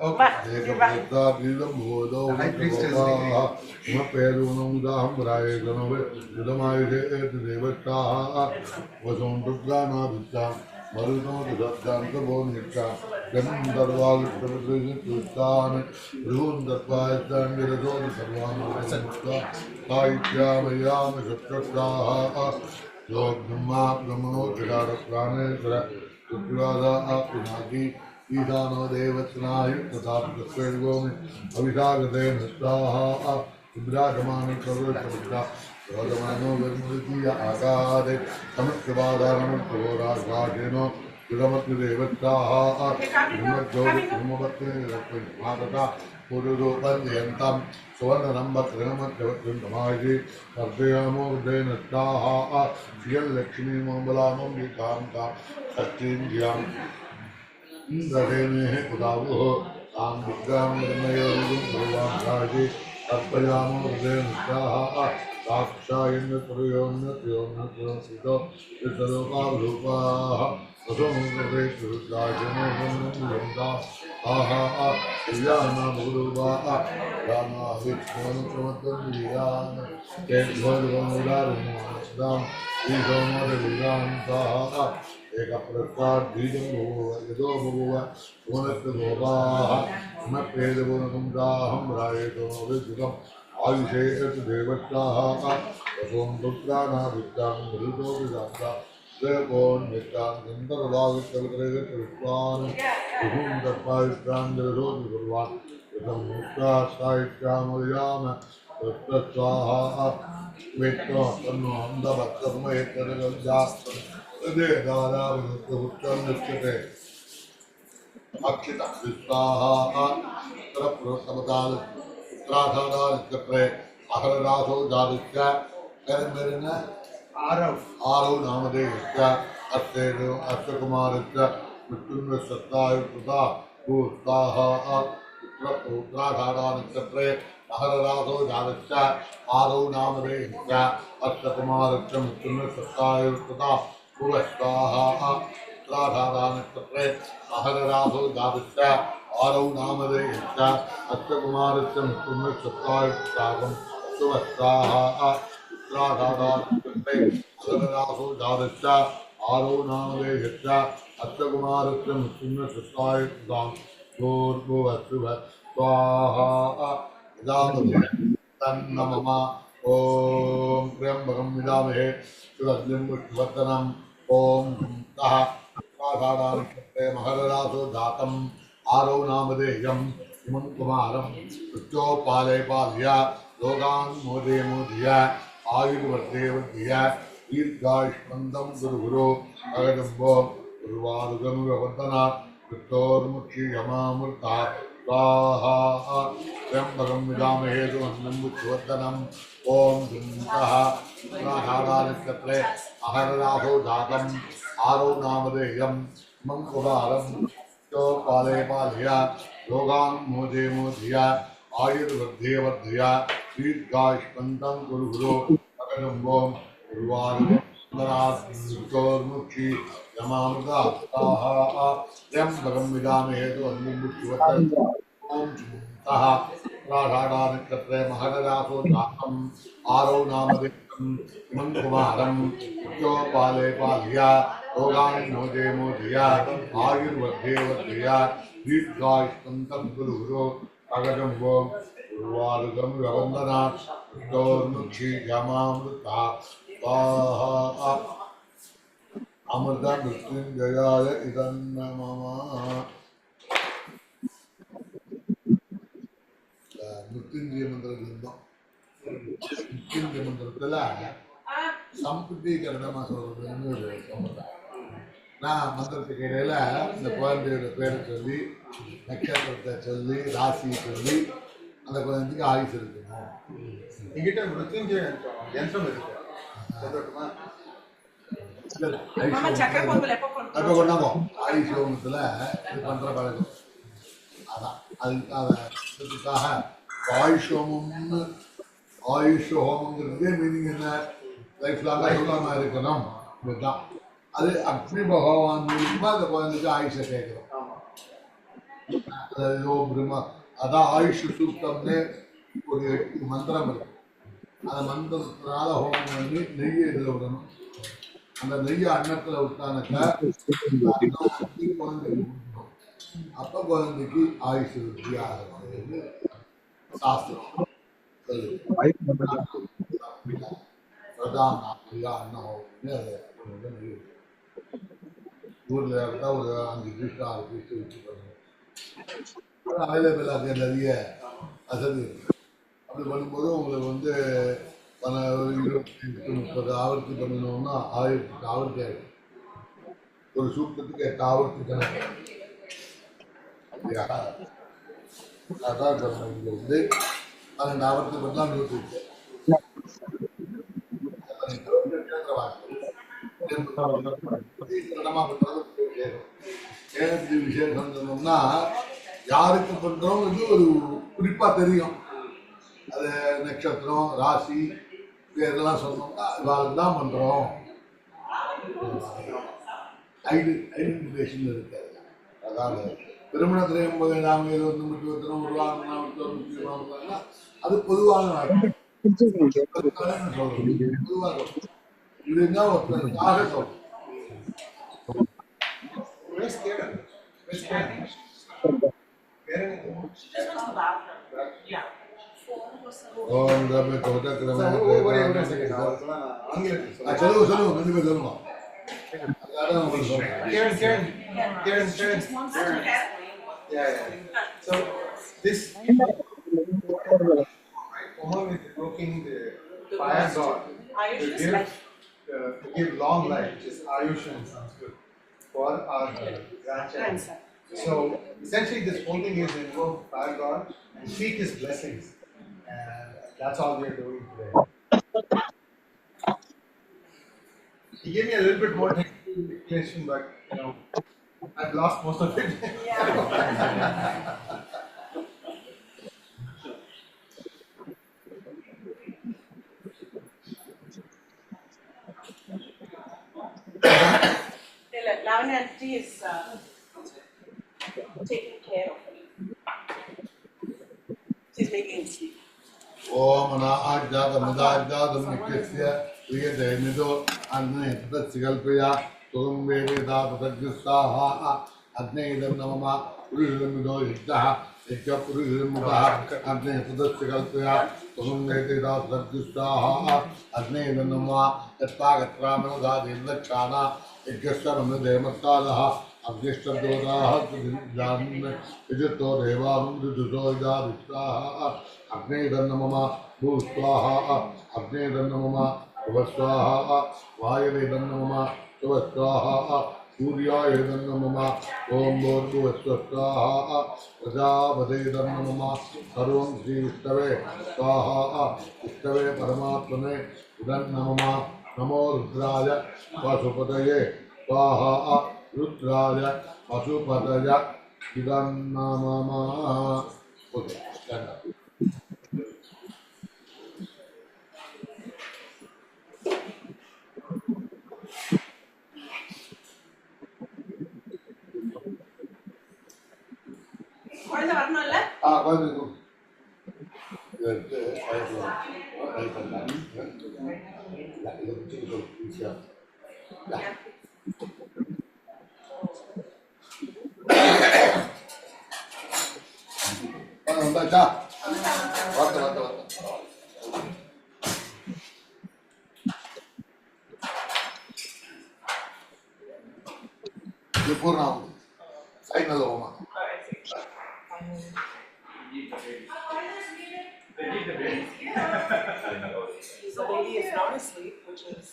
மருதோதிதாந்தபோனிற்கா கந்தர்வாகிருஷ்ணன் ருகுந்தத்வாயத்தாண்டிரதோதி சர்வானுஷ்டா சாயித்யாமயாம சத்ரத்ராஹ யோ பிரம்மா பிரம்மணோ ஜகார பிராணேஸ்வர சுத்ராதா ஆப்திநாகி ஈசானோ தேவத்னாயு ததா பிரஸ்வேர்கோமி அவிஷாகதேன ஸ்வாஹா விப்ராஜமான சர்வசமுத்ரா रोदमानो वर्मुदिया आगादे समस्तवादानमत्तोरागादेनो विरमत्देवताः ब्रह्मज्योति ब्रह्मवत्ते रत्नमातता पुरुरूपन्यन्तं सुवर्णनम्बत्रिणमद्यवत्यन्तमायि कर्दयामो हृदयेन स्वाहा श्रियलक्ष्मीं मङ्गलामं विकान्तां सत्येन्द्रियां इन्द्रसेनेः उदावुः तां विद्यां निर्णयोगुं भगवान् अर्पयामो हृदयेन स्वाहा साक्षायन्न प्रयोन्नत्योन्नत्योन्नत्यो विसर्वारूपाः असोमकृते सुरुद्राजनोन्नता आहा दिव्यानामुरुवाः रामाविष्णुमत्रमत्तवीरान् केन्द्रवमुदारुणां ईशोमोदवीरान्ताः एकप्रत्याद्बीजं भूव यदो भूव पुनस्तगोपाः समप्रेदपुनकुन्दाहं रायेतो विद्युतम् आयुषे देवताः वसों पुत्रानादित्यां मरुदोदिदाता देवोन्नित्यां गन्धर्वादित्यविक्रयविद्वान् विभुं दत्पायुष्टां जलदोति कुर्वान् यतं मुक्ता साहित्यामयाम तत्तस्वाहा वेत्तो तन्नो अन्धभक्तमहेतरगल्जास्तं हृदयदाराविमुक्तभुक्तं नित्यते अक्षितः स्वाहा तरप्रोत्तमताल उत्तराधारादित्यप्रे अहररासो जादित्य कर्मेरन आरव नामधेयस्य अस्तेनो अश्वकुमारस्य मृत्युन्वसत्तायुक्ता भूस्ताहा उत्तराधारादित्यप्रे अहररासो जादित्य आरव नामधेयस्य अश्वकुमारस्य मृत्युन्वसत्तायुक्ता भूस्ताहा उत्तराधारादित्यप्रे अहररासो जादित्य आरौ नामधेयस्य अक्षकुमारस्य मृत्युन्वसत्तायुक्तागं सुवस्ताहा उत्तराधारादित्यप्रे अहररासो जादित्य आरौ नामधेयस्य अक्षकुमारस्य मृत्युन्वसत्तायुक्तां भूर्भुवस्सुव स्वाहा इदामहे तन्नमः ॐ त्र्यम्बकं विदामहे सुरग्निं पुष्टिवर्धनम् ॐ तः स्वाधारानक्षत्रे महररासो जातम् आरौ नामधेयम् इमं कुमारं मृत्योपालय पालय लोकान् मोदे मोदय आयुर्वर्धे वर्धय दीर्घायुष्मन्दं गुरु गुरु अगजम्बो गुरुवारुगनुरवर्धना मृत्योर्मुक्षी यमामृता स्वाहा त्र्यम्बकं विदामहे सुगन्धिं पुष्टिवर्धनम् ॐ दुन्दः स्वाधारानक्षत्रे महररासो जातम् आरौ नामधेयम् इमं कुमारं पालय पालय लोकान् मोदे मोदय आयुर्वर्धे वर्धय दीर्घायुष्मन्दं गुरु गुरु अगजम्बो गुरुवारुगोर्मुखी यमामृता स्वाहा त्र्यम्बकं विदामहे सुगन्धिं पुष्टिवर्धनम् ॐ तः प्राधाडानक्षत्रे महररासो जातम् आरौ नामधेयम् इमं कुमारं मृत्योपालय पालय लोकान् मोदे मोदय आयुर्वर्धे वर्धय दीर्घायुष्मन्दं गुरु गुरु अगजम्बो गुरुवारुगं रवन्दना मृत्योर्मुक्षी यमामृता स्वाहा अमृत मृत्युंजयाय इदं नमः मृत्युंजय मंत्र இருந்தோம் मृत्युंजय मंत्रத்துல சம்புத்தீகரணமா சொல்றதுன்னு ஒரு சம்பிரதாயம். நான் மந்திரத்துக்கு இடையில இந்த குழந்தையோட பேரை சொல்லி நட்சத்திரத்தை சொல்லி ராசி சொல்லி அந்த குழந்தைக்கு ஆயுசு இருக்கணும். என்கிட்ட மிருத்யுஞ்சய யந்திரம் இருக்கு. அப்ப கொண்டாங்க ஆயுஷ் ஹோமத்துல இது பண்ற பழக்கம். அதான் அதுக்காக ஆயுஷ் ஹோமம்னு ஆயுஷ் ஹோமங்கிறதே மீனிங் என்ன? லைஃப் லாங்கா சொல்லாம இருக்கணும். இதுதான் அது அக்னி பகவான் மூலியமா அந்த குழந்தைக்கு ஆயுஷை கேட்கிறோம். அதாவது பிரம்மா அதான் ஆயுஷ் சூக்தம்னு ஒரு 8 மந்திரம் இருக்கு. அந்த மந்திரத்தினால ஹோமம் பண்ணி நெய்யை இதில் விடணும். அந்த நெய்யை அன்னத்தில் விட்டானாக்கா குழந்தைக்கு கொடுக்கணும். அப்போ குழந்தைக்கு ஆயுஷ் விருத்தி ஆகிறது சாஸ்திரம் சொல்லு. பிரதான் அன்னம் ஊரில் இருந்தால் ஒரு 5 பீஸ் 6 பீஸ் வச்சு பண்ணணும். அவைலபிள் அது நிறைய வசதி இருக்கு. அப்படி பண்ணும்போது உங்களுக்கு வந்து 25-30 ஆவர்த்தி பண்ணணும்னா 1000 ஆவர்த்தி ஆகிடும். ஒரு சூக்கத்துக்கு 8 ஆவர்த்தி கணக்கு. அப்படியா? அதான் இங்கே வந்து 12 ஆவர்த்தி பண்ணலாம் 108. விசேஷம் சொன்னோம்னா யாருக்கு பண்றோம் ஒரு குறிப்பா தெரியும். அது நட்சத்திரம் ராசி இதெல்லாம் சொன்னோம்னா இவாளுக்கு தான் பண்றோம். ஐடென்டிஃபிகேஷன் இருக்காது. அதாவது திருமணத்துல 80 நாம 21 அது பொதுவான பொதுவாக இதுதான் ஒருத்தருக்காக சொல்றோம். ஓம் ரப கோட கிரம சொல்லுங்க சொல்லுங்க கண்டிப்பா சொல்லுங்க. அதான் உங்களுக்கு சொல்றேன். So this woman is invoking the fire god to give long life, which is Ayush in Sanskrit, for our grandchild. So essentially, this whole thing is invoke fire god and seek his blessings, and that's all we are doing today. He gave me a little bit more explanation, but I've lost most of it. Lavanya is taking care of me. She's making it sleep. ओम नाज्जातमिदाज्जातं नित्यस्य प्रियते निदो अन्ने तत्सिकल्पया तुम वेदेता पतज्ञस्ताः अग्ने इदं नमः पुरुषमिदो युक्तः यज्ञपुरुषमुखः अग्ने सदस्य कल्पया सुगन्धेतिदा सद्युष्टाः अग्ने नमः यत्तागत्रामनोधा देवलक्षाणा यज्ञस्य मनोदेवत्तादः अग्निष्टदोदाः यजतो देवानुदुदो इदादिष्टाः अग्ने नमः भूस्वाहा अग्ने नमः भुवस्वाहा वायवे नमः शिवस्वाहा सूर्याय नमः ओम भूर्भुवस्वस्वाहा प्रजापते नमः सर्वं श्री विष्णवे स्वाहा विष्णवे परमात्मने इदं नमः नमो रुद्राय पशुपतये स्वाहा रुद्राय पशुपतय इदं नमः ओके குழந்தை வரணும்ல கொஞ்சம் வந்தாச்சா வார்த்தை வார்த்தை வார்த்தை பூர்ணம் சைனல் ஹோமா So baby is not asleep, which is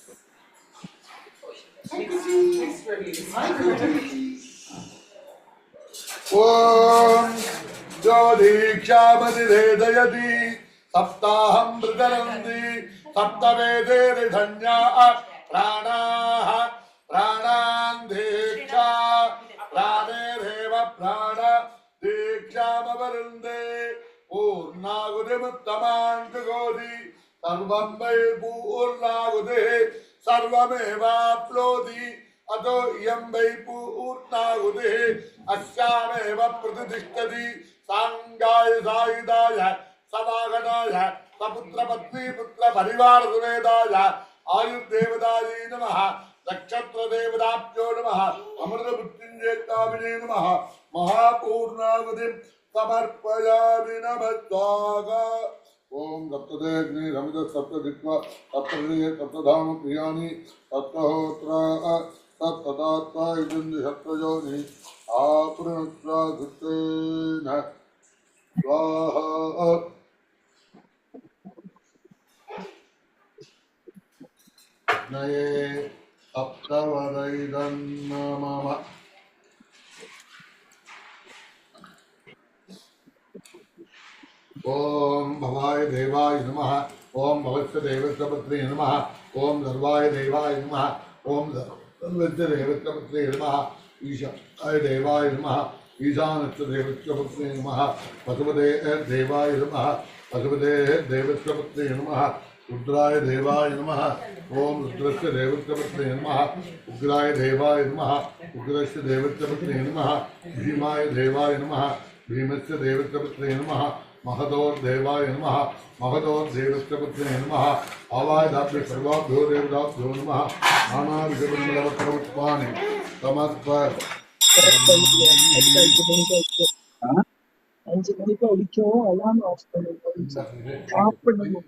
ओम ज्योतिक्षामतिरेदयति सप्ताहं मृतरन्ति सप्तवेदेर्धन्याः प्राणाः प्राणान् दीक्षा प्राणेरेव प्राण दीक्षामवरुन्धे पूर्णाहुतिमुत्तमान् जुहोति सर्वं वै पूर्णाहुतिः सर्वमेवाप्नोति अतो इयं वै पूर्णाहुतिः अस्यामेव प्रतिष्ठति सांगाय सायुधाय समागताय सपुत्रपत्नी पुत्र परिवार सुवेदाय आयुर्देवतायै नमः नक्षत्रदेवताभ्यो नमः अमृतमृत्युञ्जयताभिने नमः महापूर्णाहुतिं समर्पयामि नमः स्वाहा ओम सप्तदेग्नि रमित सप्तदिक्वा सप्तदेह सप्तधाम प्रियाणि सप्तहोत्र सप्तदात्वा इदन्ति सप्तयोनि आपूर्णत्वा सुतेन स्वाहा नये सप्तवदैदं नमः ओम भवाय देवाय नमः ओम भवस्य देवस्य पत्नी नमः ओम सर्वाय देवाय नमः ओम सर्वस्य देवस्य पत्नी नमः ईशाय देवाय नमः ईशानस्य देवस्य पत्नी नमः पशुपते देवाय नमः पशुपते देवस्य पत्नी नमः रुद्राय देवाय नमः ओम रुद्रस्य देवस्य पत्नी नमः उग्राय देवाय नमः उग्रस्य देवस्य पत्नी नमः भीमाय देवाय नमः भीमस्य देवस्य पत्नी नमः महदोर देवाय नमः महदोर देवस्य पुत्रे नमः आवायदाभ्य सर्वाभ्यो देवताभ्यो नमः नानाविधमण्डलवक्रमुत्पानि समर्पय 5 மணிக்கு அடிக்கும் அலாம் ஆஃப் பண்ணணும் சாப்பிடணும்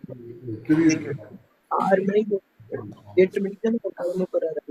6 மணிக்கு 8 மணிக்கு தான் கிளம்ப போறாரு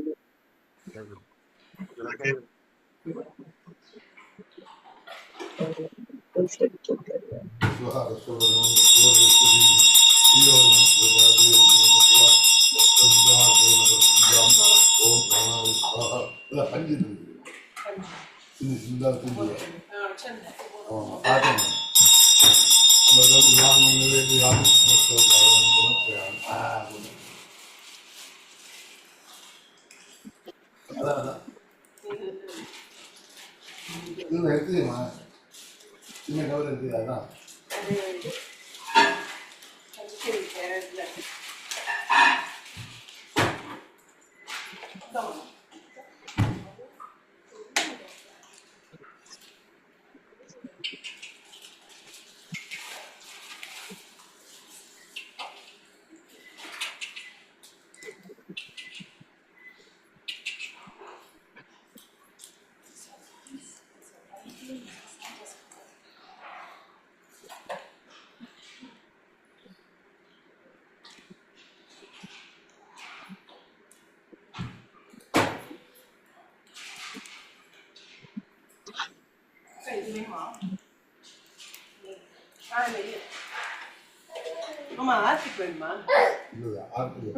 சின்ன கவர் இருக்குது அதான் ஆமா ஆர்த்திக் வேணுமா? இல்ல Aarthi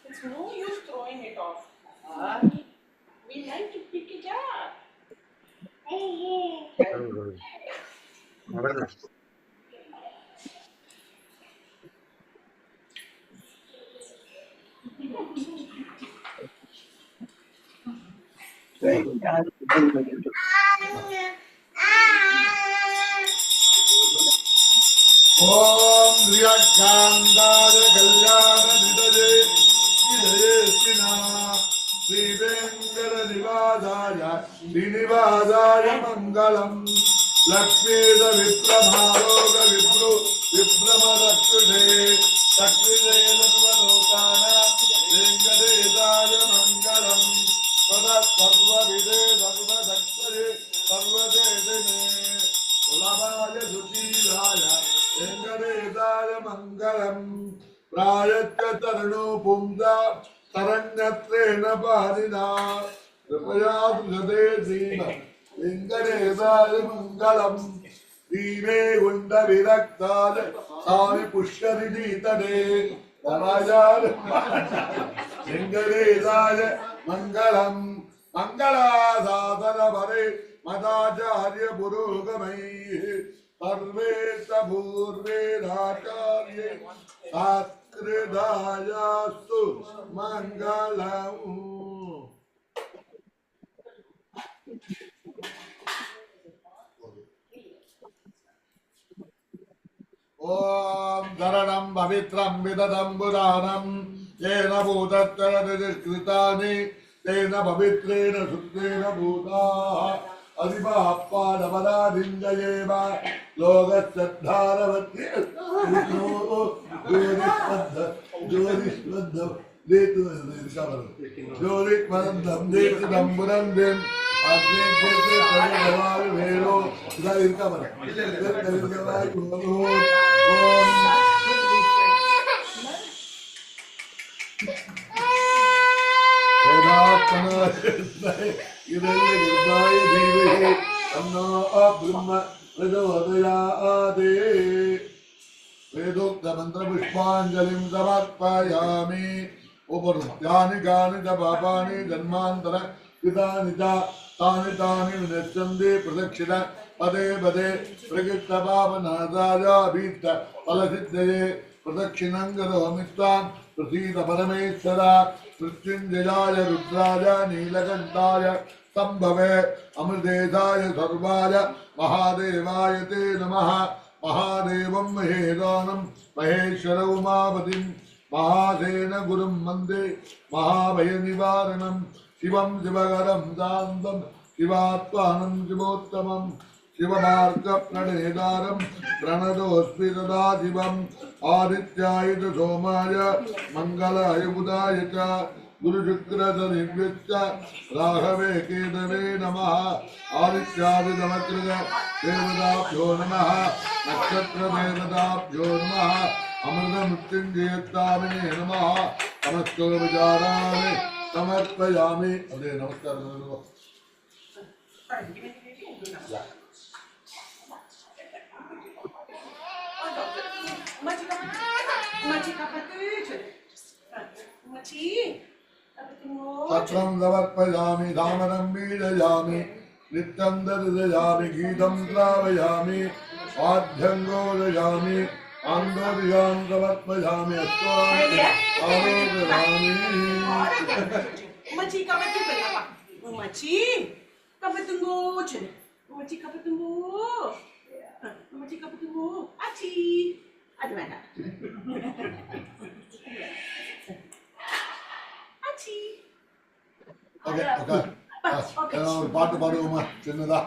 It's no use throwing it off. We like to pick it up. ஓம் ரியாகாந்தாய கல்யாண நிதயே இதயேசினா ஸ்ரீவேங்கட நிவாசாய ஸ்ரீனிவாசாய மங்களம் லக்ஷ்மீத விப்ரமாரோக விப்ரு விப்ரமதக்ஷுதே தக்ஷுதே சர்வலோகான வெங்கடேசாய மங்களம் சர்வவிதே சர்வதக்ஷரே சர்வதேதினே சுலபாய சுசீலாய வெங்கடேசாய மங்களம் பிராயத்த தருணோ பும்சா தரண்யத்ரேண பாரினா கிருபயா துஷதே தீன வெங்கடேசாய மங்களம் தீமே குண்ட விரக்தாய சாமி புஷ்கரிணி தடே தராஜாய வெங்கடேசாய மங்களம் மங்களாசாதன பரே மதாச்சாரிய புரோகமை சர்வேத்த பூர்வேராச்சார்யே சாத்கிருதாயாஸ்து மங்களம். ஓம் சரணம் பவித்ரம் விததம் புராணம் ஏன பூதத்தரதிருஷ்கிருதானி தேன பவித்ரேன சுத்தேன பூதாः அதிபாப்பாதபராதிஞ்சயேவ லோகஸ்தாரவத்யே ஜோதிஷ்வத்தம் தேத்து ஜோதிஷ்வந்தம் தேத்து தம்புரந்தம் வேலோ இதா இருக்காம वेदोक्त मंत्र पुष्पांजलि समर्पयामि. यानि गानि च पापानि जन्मांतर कृतानि च तानि तानि विनश्यन्ति प्रदक्षिण पदे पदे प्रकृत पापनाशाय अभीष्ट फलसिद्धये प्रदक्षिणं करोमि त्वां प्रसीद परमेश्वर. मृत्युञ्जयाय रुद्राय नीलकण्ठाय संभवे अमृतेशाय सर्वाय महादेवाय ते नमः. महादेवं महेदानं महेश्वर उमापतिं महासेन गुरुं वन्दे महाभयनिवारणं शिवं शिवकरं शान्तं शिवात्मानं शिवोत्तमं शिवमार्गप्रणेदारं प्रणतोऽस्मि तदा शिवम् आदित्याय च सोमाय मङ्गलाय बुधाय च गुरुशुक्रशनिभ्यश्च राघवे केतवे नमः आदित्यादिनवकृत देवताभ्यो नमः नक्षत्रदेवताभ्यो नमः अमृतमृत्युञ्जयत्तामिने नमः नमस्कारामि समर्पयामि अरे नमस्कार पत्रं समर्पयामि धामनं बीजयामि नित्यं दर्शयामि गीतं श्रावयामि वाद्यं घोषयामि आन्दोर्यां समर्पयामि अस्मान् आरोपयामि Umachi, kapan tu berapa? Umachi, kapan tunggu cun? Umachi kapan tunggu? Umachi kapan tunggu? Aci, ada mana? Aci. Okay okay பாட்டு பாடுவோமா சின்னதா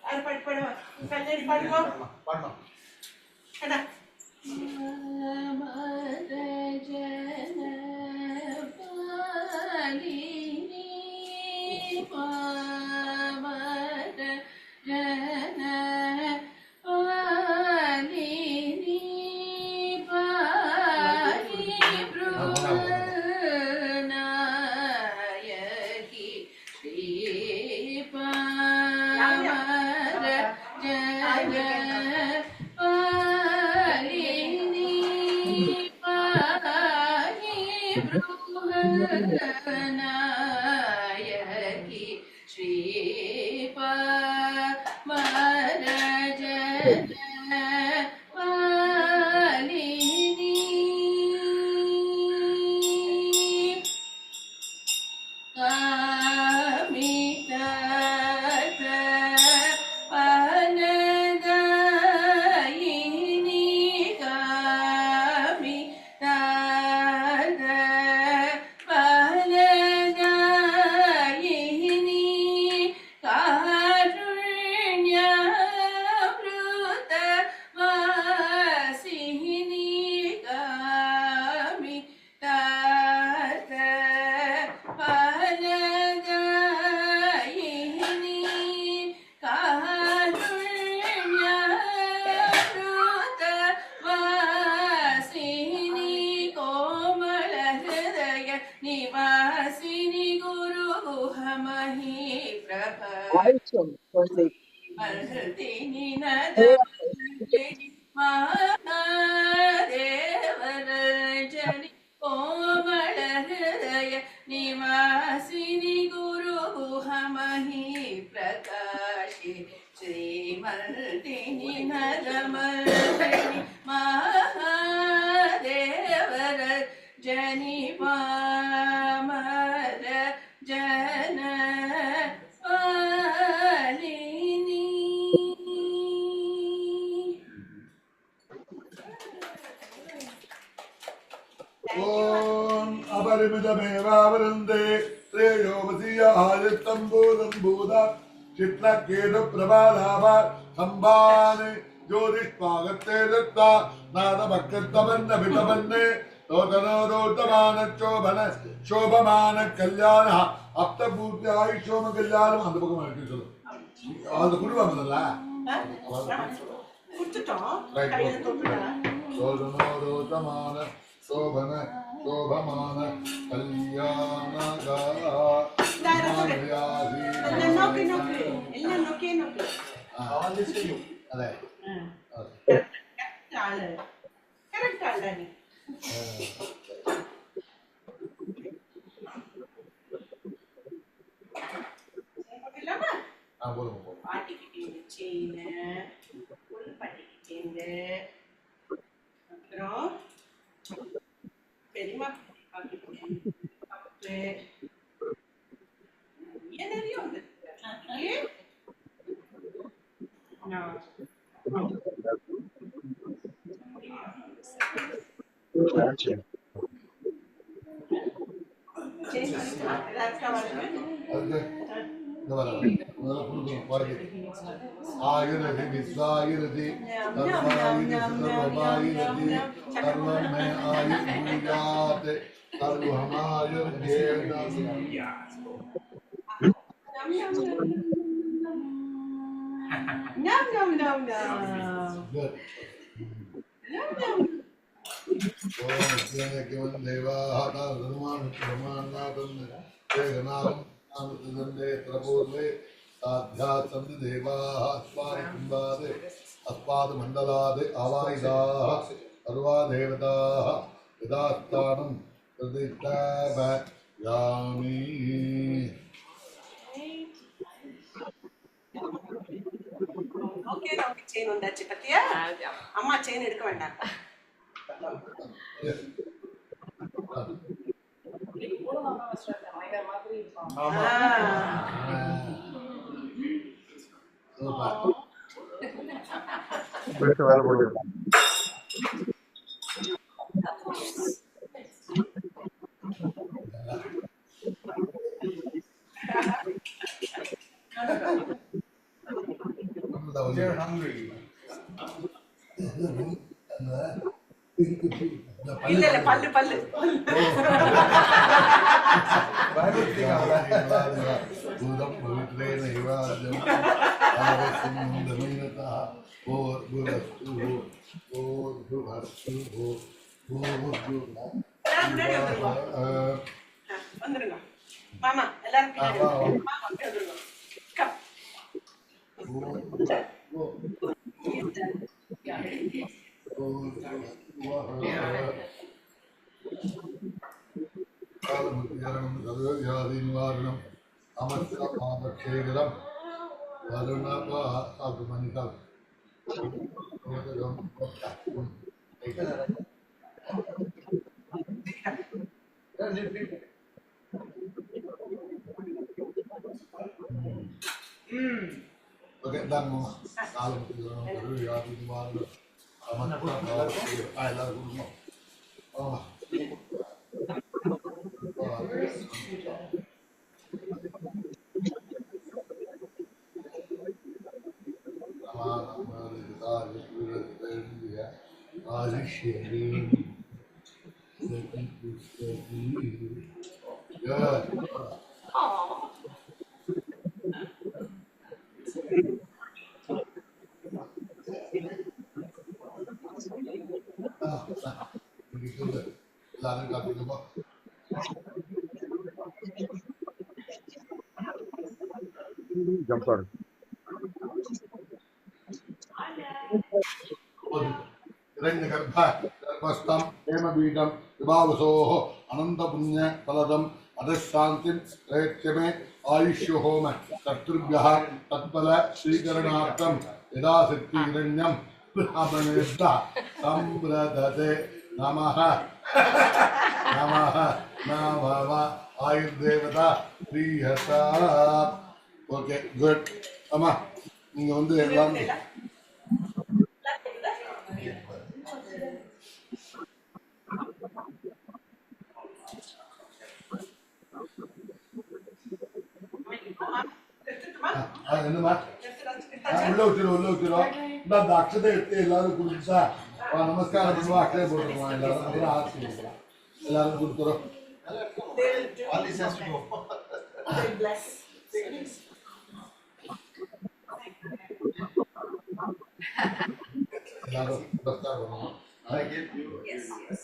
Ada பாடு கல்யாணி பாடுங்க Padma. என்ன Mahadevarajan Komalahridaya Nivasini Guru Guhamahi Prakashi Shri Maldini Nadamaldini Mahadevarajani Pamara Jana ओम अपरिमितमेवावृन्दे श्रेयोवसीयायत्तम्बूदम्बूदा चित्लकेतु प्रभालाभा सम्भाने ज्योतिष्पागत्ते दत्ता नादभक्तमन्नभितमन्ने रोदनोदोतमान शोभन शोभमान कल्याण अप्तपूर्त्यायुष्योम कल्याणम அந்த பக்கம் இருக்கு சொல்லு அது குடுவாங்கல குடுத்துட்டோம் கையில தொட்டுடா रोदनोदोतमान शोभन शोभमान कल्याणगा नोके नोके एल्ला नोके नोके All this to you. अरे करेक्ट आला नी बोलो पार्टी की चेन फुल पार्टी की चेन அப்புறம் பெரியமா பாக்கிட்டு நிறைய வந்து ओके आयुर्वेदि विश्वायुर्वेदि सर्वायुर्वेदि सर्वमायुर्वेदि सर्वं मे आयुर्भूयात् सर्वमायुर्वेदम् Yum yum yum yum. Good. Yum yum. ओम ज्ञानकेवं देवाः तादनुमानं प्रमाणातं तेगनां नामतन्दे प्रबोधे साध्यात् सन्ति देवाः अस्माकं अस्माकमण्डलात् आवाहिताः सर्वा देवताः यदास्थानं प्रतिष्ठापयामि Okay, now chain on that chipatiya. Amma chain edukka vendam. You're hungry. இல்ல இல்ல பல்லு பல்லு பூதம் பவித்ரேன இவாஜம் ஆவசியம் தமீனதா ஓர் புரஸ்து ஓர் புரஸ்து ஓர் வந்துருங்க மாமா எல்லாரும் பின்னாடி மாமா அப்படியே வந்துருங்க கம் निवारणम अमृतक्षेत्रम वरुणगमनिकम ओके डन मम्मा काल निवारणम jump on. गर्भस्थम हेमबीडम विभावसोः अनंत पुण्य फलदम अधशांतिम प्रयत्यमे आयुष्य होम कर्तृभ्यः तत्फल स्वीकरणार्थम यदा शक्ति हिरण्यम ब्राह्मणेभ्यः संप्रदते नमः नमः नमः आयुर्देवता प्रियता ओके गुड अम्मा நீங்க வந்து எல்லாம் என்னமா உள்ள வச்சிரும் இந்த அக்ஷதை எடுத்து எல்லாரும் குடிச்சா நமஸ்காரம் பண்ணுவா அக்ஷதை போட்டுருவான் எல்லாரும் ஆட்சி எல்லாரும் கொடுத்துரும் All this has to go. bless எல்லாரும் நமஸ்காரம் பண்ணுவோம் I give you. yes yes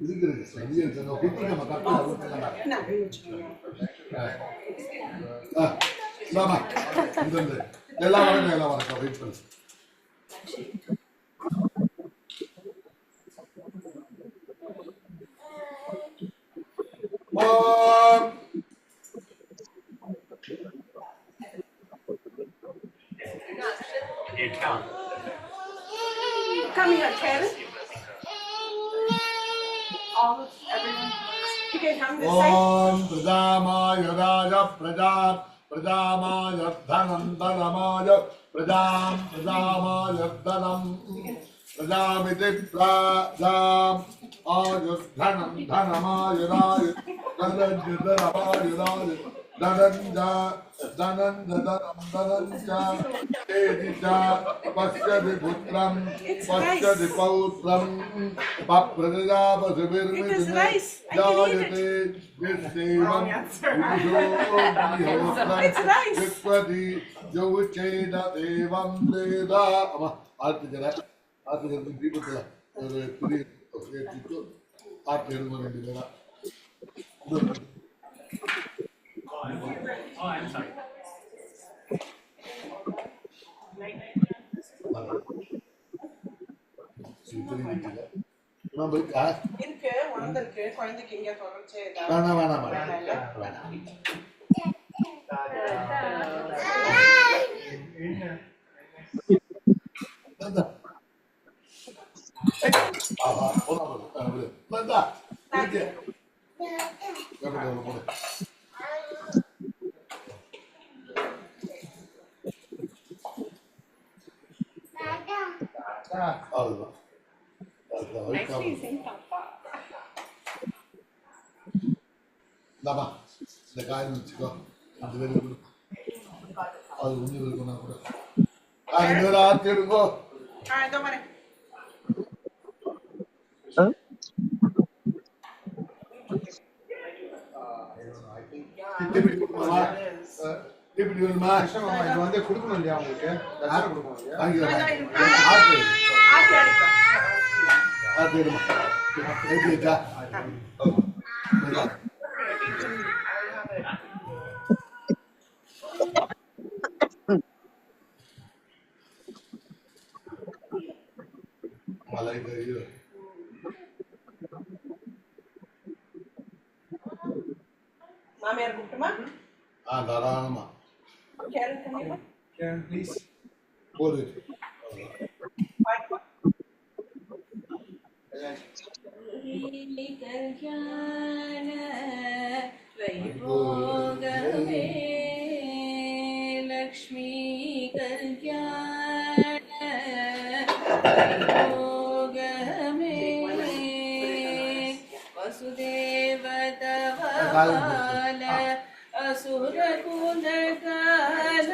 இதுக்கு இருக்கு குத்துக்கு நம்ம கரெக்டாக என்ன வச்சுக்கோங்க எல்லாம் வணக்கம் எல்லாம் வணக்கம் வெயிட் பண்ணு come here Ken all everyone you can come this side ओम प्रजामाय राज प्रजा प्रजामाय धनंतरमाय प्रजामाय धनम प्रजामिति प्रजाम आयुर्धनं धनमाय राय धनंजय राय Dananda, Dananda, Dananda, Edita, Pasha de Putram, Pasha de Pautram, Paprada, It is rice. I can eat it. Wrong answer. It's rice. Vikwadi, Jovicheda, Devam Veda, Article, people, three of people, Article, Oh, I'm sorry. இருக்கு வந்திருக்கு குழந்தைக்கு இங்க தொடர்ச்சி வேணாம் இந்த காயம் வச்சுக்கோ அது வேறு அது ஒண்ணு இருக்குன்னா கூட ரெண்டு பேரும் ஆத்தி எடுங்கோ இதோ வரேன் இப்படி வேணுமா இது வந்து கொடுக்கணும் இல்லையா உங்களுக்கு தட்சணை கொடுக்கணும் இல்லையா ஆத்தி எடுமா ஏத்தியா மாமியார் கூப்பிட்டுமா தாராளமா கேரட் பண்ணிடுமா Karen, please. போடு வைபோகமே லக்ஷ்மி கல்யாண வைபோகமே வசுதேவ தவபால அசுர குலகால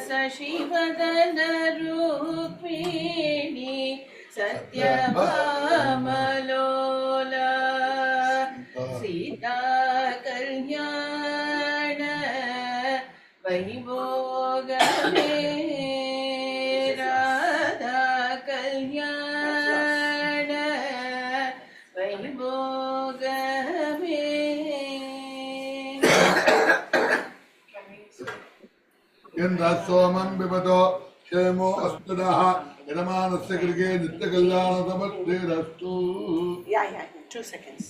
சசிவதன ரூபிணி சத்யபாமலோலா சீதா கல்யாண வைபோகமே ராதா கல்யாண வைபோகமே சோமம் பிபதோ க்ஷேமோ அஸ்துதः யஜமானஸ்ய கிருகே நித்ய கல்யாண சமஸ்தேரஸ்து. Yeah, 2 seconds.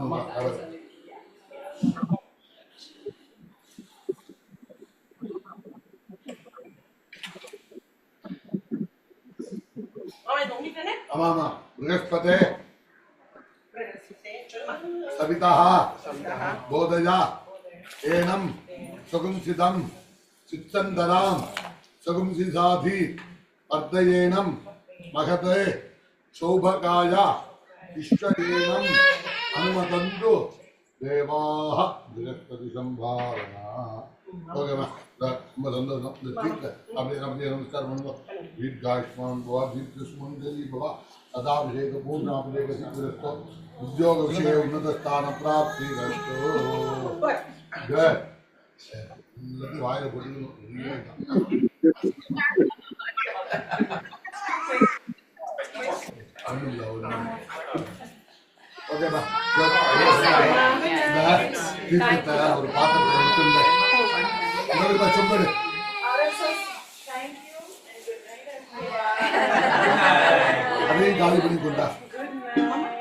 அம்மா அவர் ஆமா बृहस्पते सविता बोधया एनम सुगुंसितम चित्तंदराम सुगुंसिसाधि अर्धयेनम महते शोभकाया इष्टदेनम अनुमतन्तु देवाः बृहस्पति संभावना. ओके मा ரொம்ப சந்தோஷம். இந்த தீர்க்க அப்படியே நமஸ்காரம் பண்ணுவோம். தீர்காயுஷ்மான் பவா தீர்க்கஸ்மந்தரி பவா சதாபிஷேக பூர்ணாபிஷேக சித்திரஸ்தோ உத்தியோக விஷய உன்னத ஸ்தான பிராப்தி ரஸ்தோ. எல்லாத்தையும் வாயில போட்டுக்கணும். ஓகேப்பா தீர்க்கத்தை ஒரு பாத்திரத்தை எடுத்துருந்தேன். சொம்படு அதையும் காலி பண்ணி கொண்டா.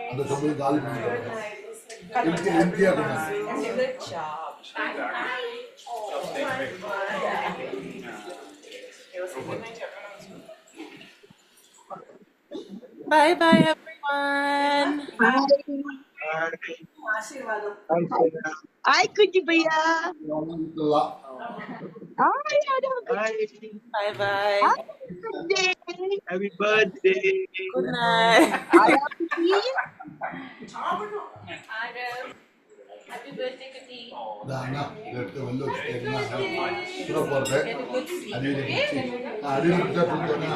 அந்த சொம்பையும் காலி பண்ணி கொண்டா. எம்டியா கொண்டா. Good job. Bye bye everyone. ఆశీర్వాదం. Hi, Kuji Bhaiya. இதெல்லாம் Hi, Adam. Bye bye. Happy birthday. Happy birthday. Good night. Adam, please. Adam, happy birthday, Kuti. தானா எடுத்து வந்து வச்சுட்டீங்கன்னா சுட போகிறது அடியில் பிடிச்சி அடியில் பிடிச்சா தூங்கினா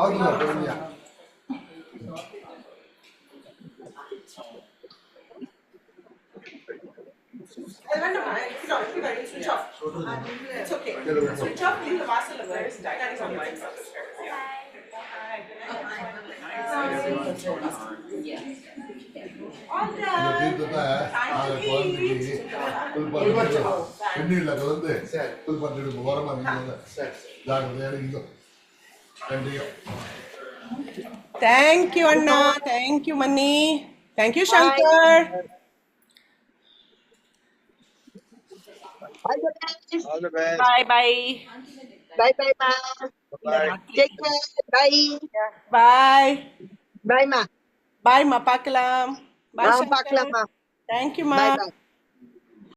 அவ்வளோதான் பெருமையா அது வேண்டாமா? இப்படி switch off. It's okay. Switch off, leave the வாசல்ல வை. That is on your right. இந்த தீர்த்தத்தை நாளை குழந்தைக்கு புல்பாட்டு வெந்நீரில் கலந்து புல்பாட்டு உரமாக நீங்கள் ஜாக்கிரதையாக இருந்தோம் நன்றியும் Thank you, Anna. Thank you, Mani. Thank you, Shankar. All the best. All the best. Bye bye. Bye bye, ma. Bye. Take care. Bye. Bye. Bye, ma. Bye, ma. Pakkalam. Bye, Shankar. Paklam, ma. Thank you, ma. Bye bye.